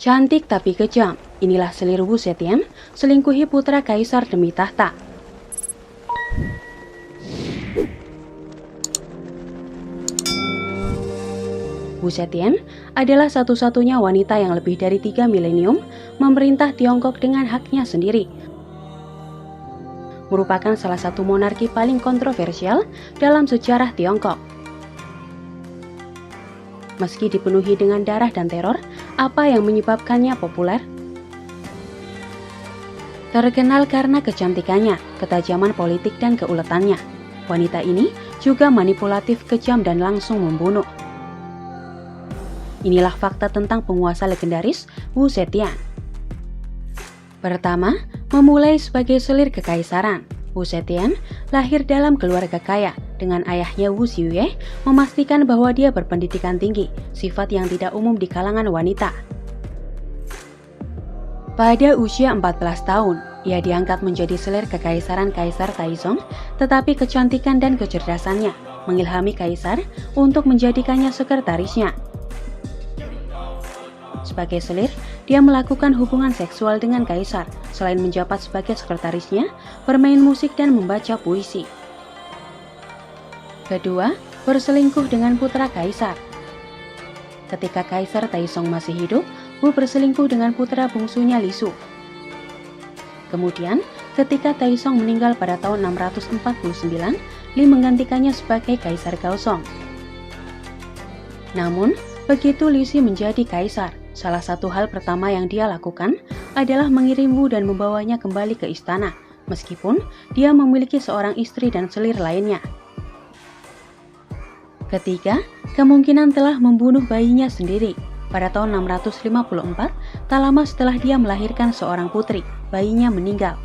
Cantik tapi kejam, inilah selir Wu Zetian, selingkuhi putra kaisar demi tahta. Wu Zetian adalah satu-satunya wanita yang lebih dari 3 milenium memerintah Tiongkok dengan haknya sendiri. Merupakan salah satu monarki paling kontroversial dalam sejarah Tiongkok. Meski dipenuhi dengan darah dan teror, apa yang menyebabkannya populer? Terkenal karena kecantikannya, ketajaman politik dan keuletannya. Wanita ini juga manipulatif, kejam dan langsung membunuh. Inilah fakta tentang penguasa legendaris Wu Zetian. Pertama, memulai sebagai selir kekaisaran. Wu Zetian lahir dalam keluarga kaya, dengan ayahnya Wu Ziyue memastikan bahwa dia berpendidikan tinggi, sifat yang tidak umum di kalangan wanita. Pada usia 14 tahun, ia diangkat menjadi selir kekaisaran Kaisar Taizong, tetapi kecantikan dan kecerdasannya mengilhami kaisar untuk menjadikannya sekretarisnya. Sebagai selir, dia melakukan hubungan seksual dengan kaisar, selain menjabat sebagai sekretarisnya, bermain musik dan membaca puisi. Kedua, berselingkuh dengan putra kaisar. Ketika Kaisar Taizong masih hidup, Wu berselingkuh dengan putra bungsunya Li Su. Kemudian, ketika Taizong meninggal pada tahun 649, Li menggantikannya sebagai Kaisar Gaozong. Namun, begitu Li Si menjadi kaisar, salah satu hal pertama yang dia lakukan adalah mengirim Wu dan membawanya kembali ke istana, meskipun dia memiliki seorang istri dan selir lainnya. Ketiga, kemungkinan telah membunuh bayinya sendiri. Pada tahun 654, tak lama setelah dia melahirkan seorang putri, bayinya meninggal.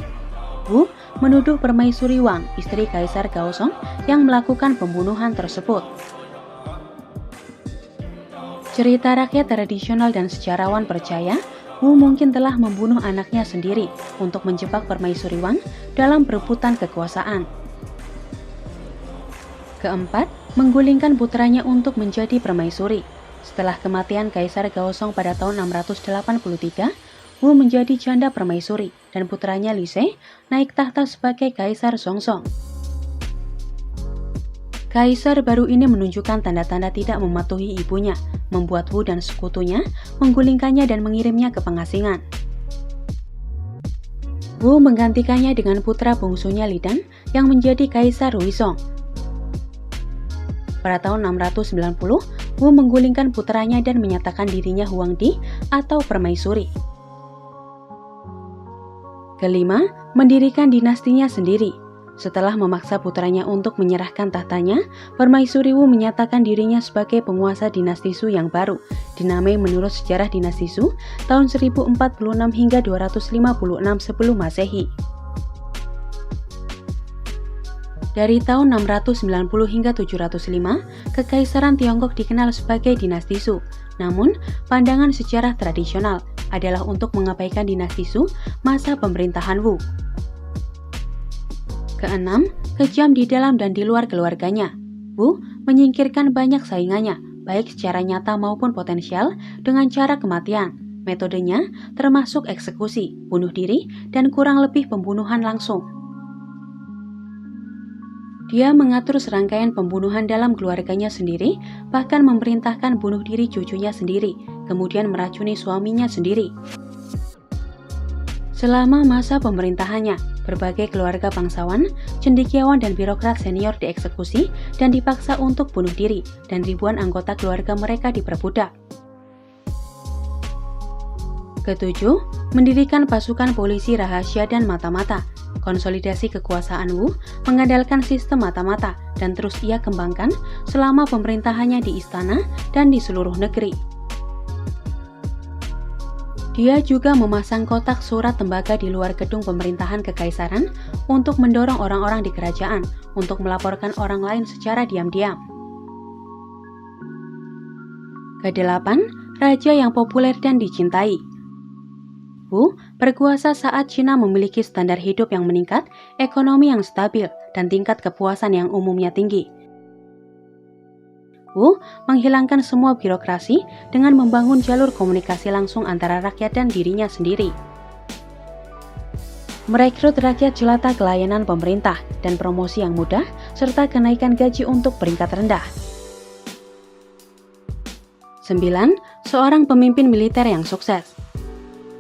Wu menuduh Permaisuri Wang, istri Kaisar Gaozong, yang melakukan pembunuhan tersebut. Cerita rakyat tradisional dan sejarawan percaya Wu mungkin telah membunuh anaknya sendiri untuk menjebak Permaisuri Wang dalam perebutan kekuasaan. Keempat, menggulingkan putranya untuk menjadi permaisuri. Setelah kematian Kaisar Gaozong pada tahun 683, Wu menjadi janda permaisuri dan putranya Li Se naik tahta sebagai Kaisar Songzong. Kaisar baru ini menunjukkan tanda-tanda tidak mematuhi ibunya, membuat Wu dan sekutunya menggulingkannya dan mengirimnya ke pengasingan. Wu menggantikannya dengan putra bungsunya Li Dan yang menjadi Kaisar Ruizong. Pada tahun 690, Wu menggulingkan putranya dan menyatakan dirinya Huangdi atau permaisuri. Kelima, mendirikan dinastinya sendiri. Setelah memaksa putranya untuk menyerahkan tahtanya, Permaisuri Wu menyatakan dirinya sebagai penguasa dinasti Su yang baru, dinamai menurut sejarah dinasti Su tahun 1046 hingga 256 sebelum Masehi. Dari tahun 690 hingga 705, Kekaisaran Tiongkok dikenal sebagai dinasti Su. Namun, pandangan sejarah tradisional adalah untuk mengabaikan dinasti Su masa pemerintahan Wu. Keenam, kejam di dalam dan di luar keluarganya. Wu menyingkirkan banyak saingannya, baik secara nyata maupun potensial, dengan cara kematian. Metodenya termasuk eksekusi, bunuh diri, dan kurang lebih pembunuhan langsung. Dia mengatur serangkaian pembunuhan dalam keluarganya sendiri, bahkan memerintahkan bunuh diri cucunya sendiri, kemudian meracuni suaminya sendiri. Selama masa pemerintahannya, berbagai keluarga bangsawan, cendekiawan dan birokrat senior dieksekusi dan dipaksa untuk bunuh diri, dan ribuan anggota keluarga mereka diperbudak. Ketujuh, mendirikan pasukan polisi rahasia dan mata-mata. Konsolidasi kekuasaan Wu mengandalkan sistem mata-mata dan terus ia kembangkan selama pemerintahannya di istana dan di seluruh negeri. Dia juga memasang kotak surat tembaga di luar gedung pemerintahan kekaisaran untuk mendorong orang-orang di kerajaan untuk melaporkan orang lain secara diam-diam. Kedelapan, raja yang populer dan dicintai. Wu berkuasa saat Cina memiliki standar hidup yang meningkat, ekonomi yang stabil, dan tingkat kepuasan yang umumnya tinggi. Wu menghilangkan semua birokrasi dengan membangun jalur komunikasi langsung antara rakyat dan dirinya sendiri. Merekrut rakyat jelata ke layanan pemerintah dan promosi yang mudah, serta kenaikan gaji untuk peringkat rendah. 9. Seorang pemimpin militer yang sukses.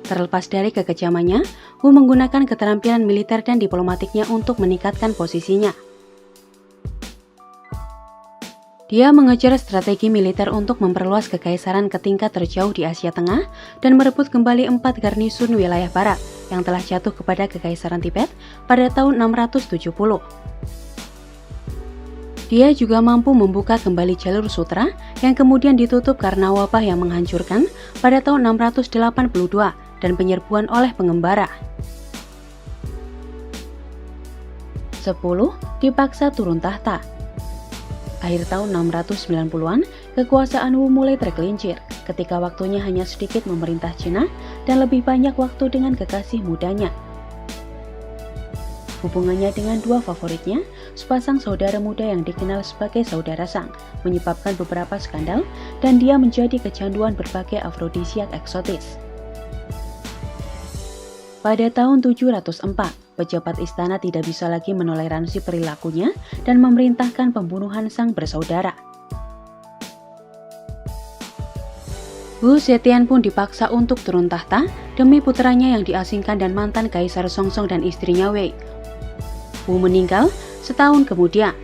Terlepas dari kekejamannya, Wu menggunakan keterampilan militer dan diplomatiknya untuk meningkatkan posisinya. Dia mengejar strategi militer untuk memperluas kekaisaran ke tingkat terjauh di Asia Tengah dan merebut kembali 4 garnisun wilayah barat yang telah jatuh kepada Kekaisaran Tibet pada tahun 670. Dia juga mampu membuka kembali jalur sutra yang kemudian ditutup karena wabah yang menghancurkan pada tahun 682 dan penyerbuan oleh pengembara. 10. Dipaksa turun tahta. Akhir tahun 690-an, kekuasaan Wu mulai tergelincir ketika waktunya hanya sedikit memerintah Cina dan lebih banyak waktu dengan kekasih mudanya. Hubungannya dengan dua favoritnya, sepasang saudara muda yang dikenal sebagai saudara sang, menyebabkan beberapa skandal dan dia menjadi kecanduan berbagai afrodisiak eksotis. Pada tahun 704, pejabat istana tidak bisa lagi menoleransi perilakunya dan memerintahkan pembunuhan sang bersaudara. Wu Zetian pun dipaksa untuk turun tahta demi putranya yang diasingkan dan mantan Kaisar Songzong dan istrinya Wei. Wu meninggal setahun kemudian.